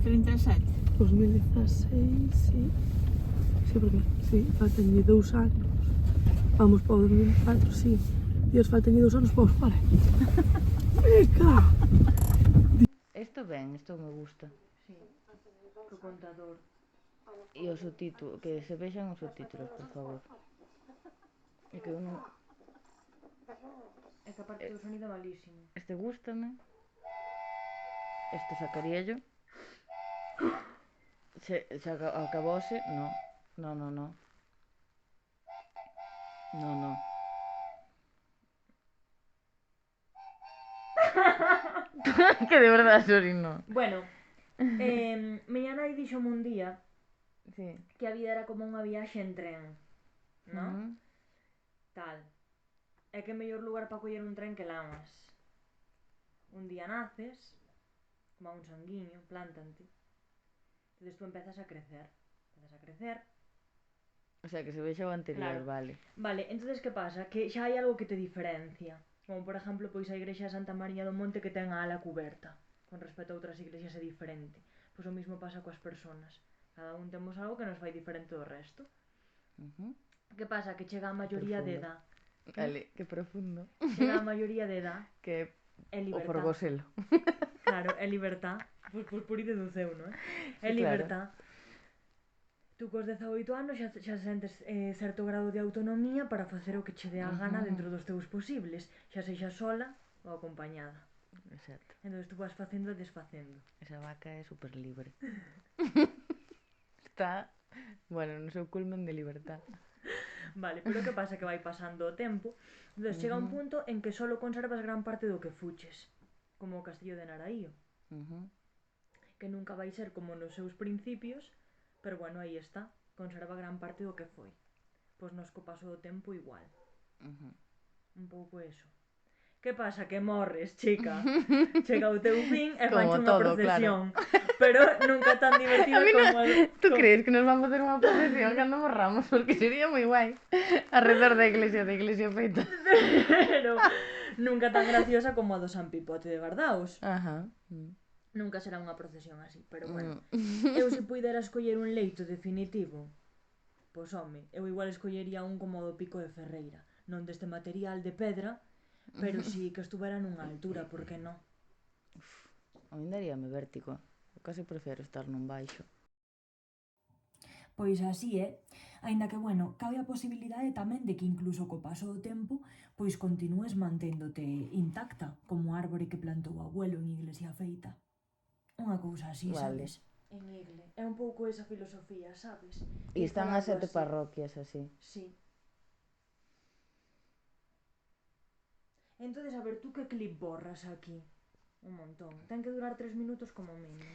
37. 2016, sí. Sí, porque, sí, faltan 2 anos. Vamos para o 2004, sí. Dios, faltan 2 anos para os 40. Meca! Isto ben, isto me gusta. Sí, co contador. E os subtítulos, que se vexan os subtítulos, por favor. É que eu non... É que aparte do sonido é malísimo. Este gústame. Este sacaría yo. Se acabose, no. No, no, no. No, no. Que de verdad, sorry, no. Bueno, miña nai dixome un día Sí. que a vida era como unha viaxe en tren, ¿no? Tal. É que é mellor lugar para coller un tren que Lamas. Un día naces, como un sanguiño, plantante. Entonces tú empezas a crecer. Empezas a crecer. O sea, que se vexa o anterior, Claro. vale. Vale, entonces que pasa? Que xa hai algo que te diferencia. Como por exemplo, pois a igrexa de Santa María do Monte que ten a ala cuberta. Con respecto a outras iglesias é diferente. Pois o mismo pasa coas persoas. Cada un temos algo que nos fai diferente do resto. Que pasa? Que chega a maioría de edad. Vale, que profundo. Chega a maioría de edad. Que É o libertad. forgoselo. Claro, é libertad. Pois por aí deduceu, non é? É Sí, libertad. Tú cos 18 anos xa sentes certo grado de autonomía para facer o que che dé a gana dentro dos teus posibles, xa sexa sola ou acompañada. Exacto. Entón tú vas facendo e desfacendo. Esa vaca é super libre. Está, bueno, no seu culmen de libertad. Vale, pero que pasa? Que vai pasando o tempo, entón chega un punto en que solo conservas gran parte do que fuches, como o castillo de Naraío, que nunca vai ser como nos seus principios, pero bueno, aí está, conserva gran parte do que foi. Pois nos co paso do tempo igual. Un pouco eso. Que pasa? Que morres, chica. Chega o teu fin e Como fanche unha todo, procesión. Pero nunca tan divertido A mí no, como... ¿tú crees que nos van a hacer unha procesión cando morramos? Porque sería moi guai. Alrededor da iglesia feita. Pero nunca tan graciosa como a do San Pipote de Bardaos. Ajá. Nunca será unha procesión así, pero bueno. Eu se puidera escoller un leito definitivo, pois home, eu igual escollería un como o do Pico de Ferreira. Non deste material de pedra, pero si que estuvera nunha altura, por que non? A min daríame vértigo. Eu case prefiro estar nun baixo. Pois así é, aínda que, bueno, cabe a posibilidade tamén de que incluso co paso do tempo, pois continúes manténdote intacta, como a árbore que plantou o abuelo en Iglesia Feita. Unha cousa así, Vale. sabes? En Igle. É un pouco esa filosofía, sabes? E están as 7 parroquias así. Sí. Entonces, a ver, tú que clip borras aquí? Un montón. Ten que durar 3 minutos como mínimo.